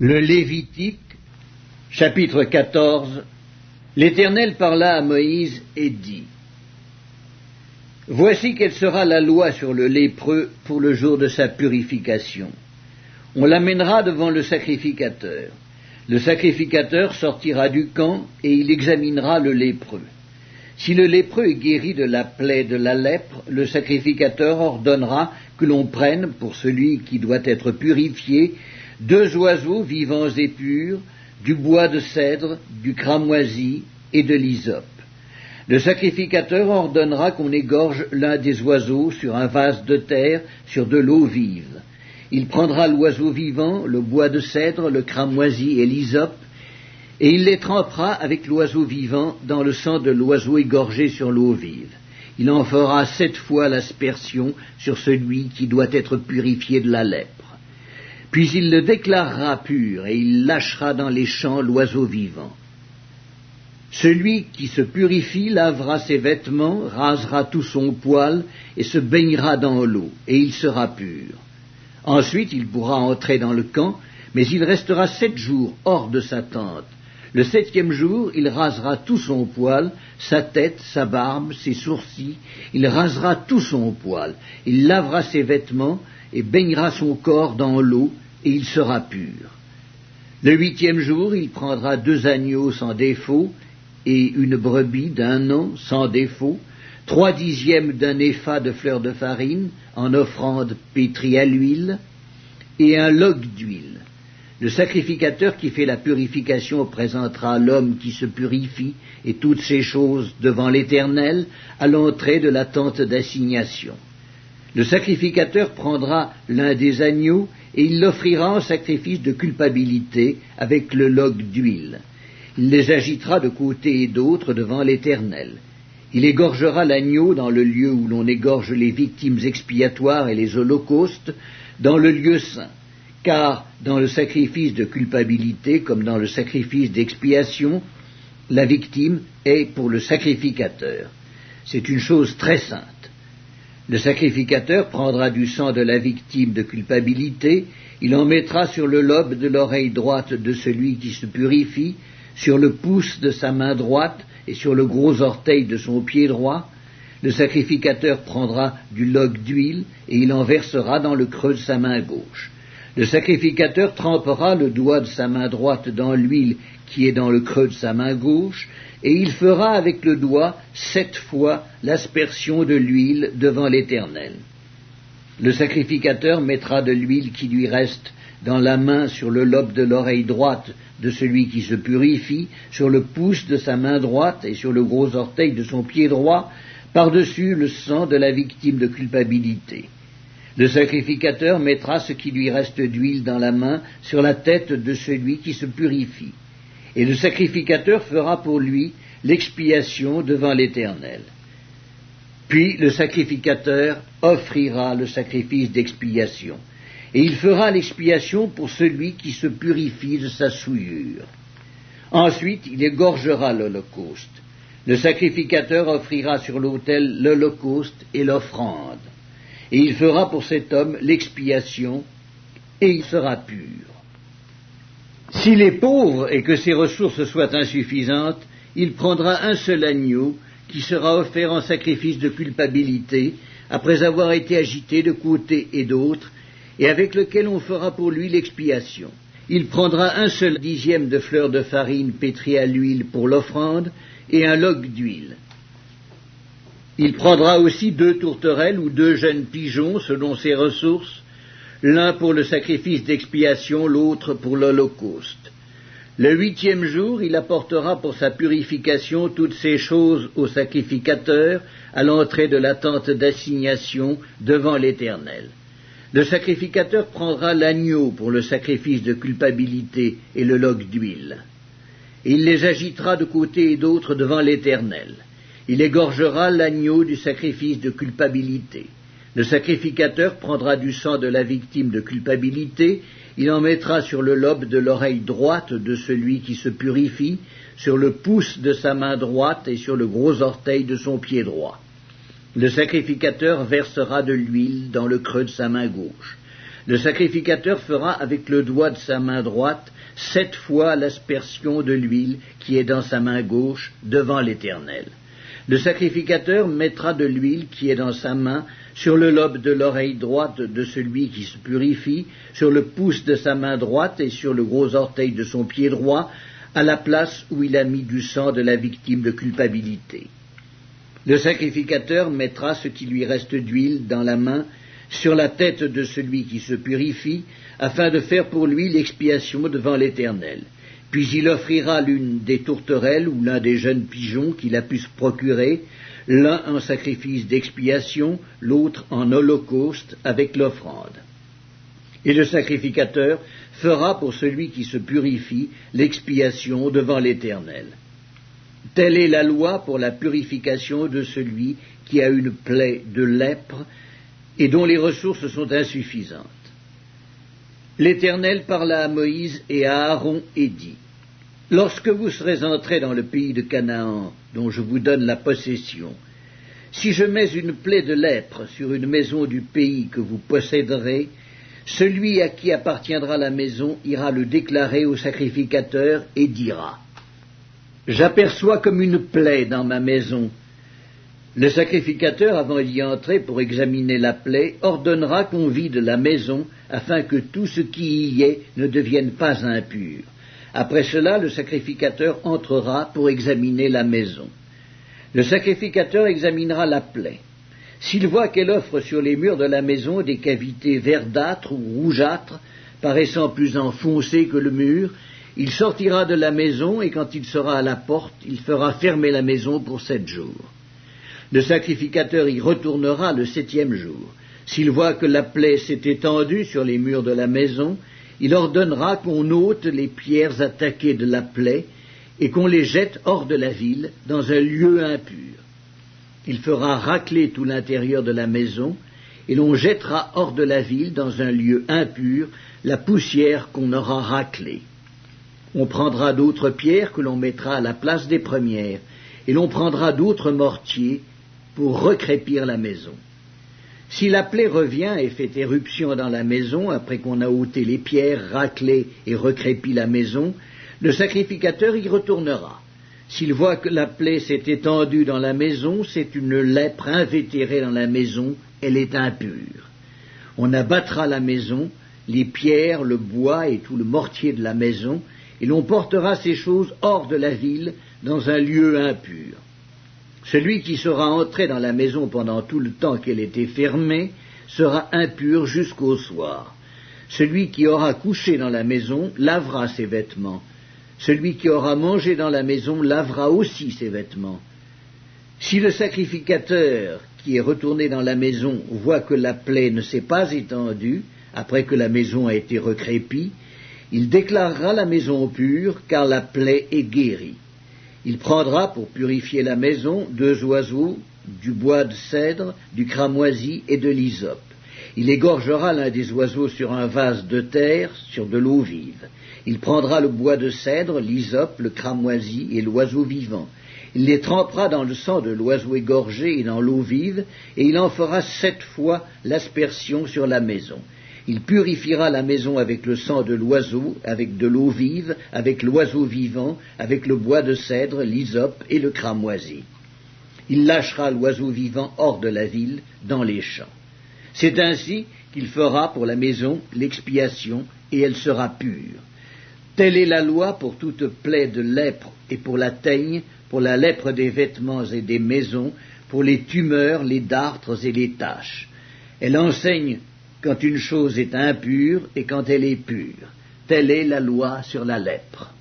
Le Lévitique, chapitre 14. L'Éternel parla à Moïse et dit: Voici quelle sera la loi sur le lépreux pour le jour de sa purification. On l'amènera devant le sacrificateur. Le sacrificateur sortira du camp et il examinera le lépreux. Si le lépreux est guéri de la plaie de la lèpre, le sacrificateur ordonnera que l'on prenne, pour celui qui doit être purifié, 2 oiseaux vivants et purs, du bois de cèdre, du cramoisi et de l'hysope. Le sacrificateur ordonnera qu'on égorge l'un des oiseaux sur un vase de terre, sur de l'eau vive. Il prendra l'oiseau vivant, le bois de cèdre, le cramoisi et l'hysope, et il les trempera avec l'oiseau vivant dans le sang de l'oiseau égorgé sur l'eau vive. Il en fera 7 fois l'aspersion sur celui qui doit être purifié de la lèpre. Puis il le déclarera pur, et il lâchera dans les champs l'oiseau vivant. Celui qui se purifie lavera ses vêtements, rasera tout son poil, et se baignera dans l'eau, et il sera pur. Ensuite il pourra entrer dans le camp, mais il restera 7 jours hors de sa tente. Le 7e jour, il rasera tout son poil, sa tête, sa barbe, ses sourcils, il rasera tout son poil, il lavera ses vêtements, et baignera son corps dans l'eau, et il sera pur. Le 8e jour, il prendra 2 agneaux sans défaut, et une brebis d'1 an sans défaut, 3/10 d'un épha de fleur de farine, en offrande pétrie à l'huile, et un log d'huile. Le sacrificateur qui fait la purification présentera l'homme qui se purifie et toutes ces choses devant l'Éternel à l'entrée de la tente d'assignation. Le sacrificateur prendra l'un des agneaux et il l'offrira en sacrifice de culpabilité avec le log d'huile. Il les agitera de côté et d'autre devant l'Éternel. Il égorgera l'agneau dans le lieu où l'on égorge les victimes expiatoires et les holocaustes, dans le lieu saint. Car dans le sacrifice de culpabilité, comme dans le sacrifice d'expiation, la victime est pour le sacrificateur. C'est une chose très sainte. Le sacrificateur prendra du sang de la victime de culpabilité, il en mettra sur le lobe de l'oreille droite de celui qui se purifie, sur le pouce de sa main droite et sur le gros orteil de son pied droit. Le sacrificateur prendra du log d'huile et il en versera dans le creux de sa main gauche. Le sacrificateur trempera le doigt de sa main droite dans l'huile qui est dans le creux de sa main gauche, et il fera avec le doigt 7 fois l'aspersion de l'huile devant l'Éternel. Le sacrificateur mettra de l'huile qui lui reste dans la main sur le lobe de l'oreille droite de celui qui se purifie, sur le pouce de sa main droite et sur le gros orteil de son pied droit, par-dessus le sang de la victime de culpabilité. Le sacrificateur mettra ce qui lui reste d'huile dans la main sur la tête de celui qui se purifie. Et le sacrificateur fera pour lui l'expiation devant l'Éternel. Puis le sacrificateur offrira le sacrifice d'expiation. Et il fera l'expiation pour celui qui se purifie de sa souillure. Ensuite, il égorgera l'holocauste. Le sacrificateur offrira sur l'autel l'holocauste et l'offrande. Et il fera pour cet homme l'expiation, et il sera pur. S'il est pauvre et que ses ressources soient insuffisantes, il prendra un seul agneau qui sera offert en sacrifice de culpabilité, après avoir été agité de côté et d'autre, et avec lequel on fera pour lui l'expiation. Il prendra un seul 10e de fleur de farine pétrie à l'huile pour l'offrande, et un log d'huile. Il prendra aussi 2 tourterelles ou 2 jeunes pigeons selon ses ressources, l'un pour le sacrifice d'expiation, l'autre pour l'holocauste. Le 8e jour, il apportera pour sa purification toutes ces choses au sacrificateur à l'entrée de la tente d'assignation devant l'Éternel. Le sacrificateur prendra l'agneau pour le sacrifice de culpabilité et le log d'huile. Il les agitera de côté et d'autre devant l'Éternel. Il égorgera l'agneau du sacrifice de culpabilité. Le sacrificateur prendra du sang de la victime de culpabilité, il en mettra sur le lobe de l'oreille droite de celui qui se purifie, sur le pouce de sa main droite et sur le gros orteil de son pied droit. Le sacrificateur versera de l'huile dans le creux de sa main gauche. Le sacrificateur fera avec le doigt de sa main droite 7 fois l'aspersion de l'huile qui est dans sa main gauche devant l'Éternel. Le sacrificateur mettra de l'huile qui est dans sa main sur le lobe de l'oreille droite de celui qui se purifie, sur le pouce de sa main droite et sur le gros orteil de son pied droit, à la place où il a mis du sang de la victime de culpabilité. Le sacrificateur mettra ce qui lui reste d'huile dans la main sur la tête de celui qui se purifie, afin de faire pour lui l'expiation devant l'Éternel. Puis il offrira l'une des tourterelles ou l'un des jeunes pigeons qu'il a pu se procurer, l'un en sacrifice d'expiation, l'autre en holocauste avec l'offrande. Et le sacrificateur fera pour celui qui se purifie l'expiation devant l'Éternel. Telle est la loi pour la purification de celui qui a une plaie de lèpre et dont les ressources sont insuffisantes. L'Éternel parla à Moïse et à Aaron et dit : Lorsque vous serez entrés dans le pays de Canaan, dont je vous donne la possession, si je mets une plaie de lèpre sur une maison du pays que vous posséderez, celui à qui appartiendra la maison ira le déclarer au sacrificateur et dira : J'aperçois comme une plaie dans ma maison. Le sacrificateur, avant d'y entrer pour examiner la plaie, ordonnera qu'on vide la maison afin que tout ce qui y est ne devienne pas impur. Après cela, le sacrificateur entrera pour examiner la maison. Le sacrificateur examinera la plaie. S'il voit qu'elle offre sur les murs de la maison des cavités verdâtres ou rougeâtres, paraissant plus enfoncées que le mur, il sortira de la maison et quand il sera à la porte, il fera fermer la maison pour 7 jours. Le sacrificateur y retournera le 7e jour. S'il voit que la plaie s'est étendue sur les murs de la maison, il ordonnera qu'on ôte les pierres attaquées de la plaie et qu'on les jette hors de la ville, dans un lieu impur. Il fera racler tout l'intérieur de la maison, et l'on jettera hors de la ville, dans un lieu impur, la poussière qu'on aura raclée. On prendra d'autres pierres que l'on mettra à la place des premières, et l'on prendra d'autres mortiers pour recrépir la maison. Si la plaie revient et fait éruption dans la maison, après qu'on a ôté les pierres, raclé et recrépi la maison, le sacrificateur y retournera. S'il voit que la plaie s'est étendue dans la maison, c'est une lèpre invétérée dans la maison, elle est impure. On abattra la maison, les pierres, le bois et tout le mortier de la maison, et l'on portera ces choses hors de la ville, dans un lieu impur. Celui qui sera entré dans la maison pendant tout le temps qu'elle était fermée sera impur jusqu'au soir. Celui qui aura couché dans la maison lavera ses vêtements. Celui qui aura mangé dans la maison lavera aussi ses vêtements. Si le sacrificateur qui est retourné dans la maison voit que la plaie ne s'est pas étendue, après que la maison a été recrépie, il déclarera la maison pure, car la plaie est guérie. Il prendra pour purifier la maison 2 oiseaux, du bois de cèdre, du cramoisi et de l'hysope. Il égorgera l'un des oiseaux sur un vase de terre, sur de l'eau vive. Il prendra le bois de cèdre, l'hysope, le cramoisi et l'oiseau vivant. Il les trempera dans le sang de l'oiseau égorgé et dans l'eau vive, et il en fera 7 fois l'aspersion sur la maison. Il purifiera la maison avec le sang de l'oiseau, avec de l'eau vive, avec l'oiseau vivant, avec le bois de cèdre, l'hysope et le cramoisi. Il lâchera l'oiseau vivant hors de la ville, dans les champs. C'est ainsi qu'il fera pour la maison l'expiation, et elle sera pure. Telle est la loi pour toute plaie de lèpre et pour la teigne, pour la lèpre des vêtements et des maisons, pour les tumeurs, les dartres et les taches. Elle enseigne quand une chose est impure et quand elle est pure. Telle est la loi sur la lèpre.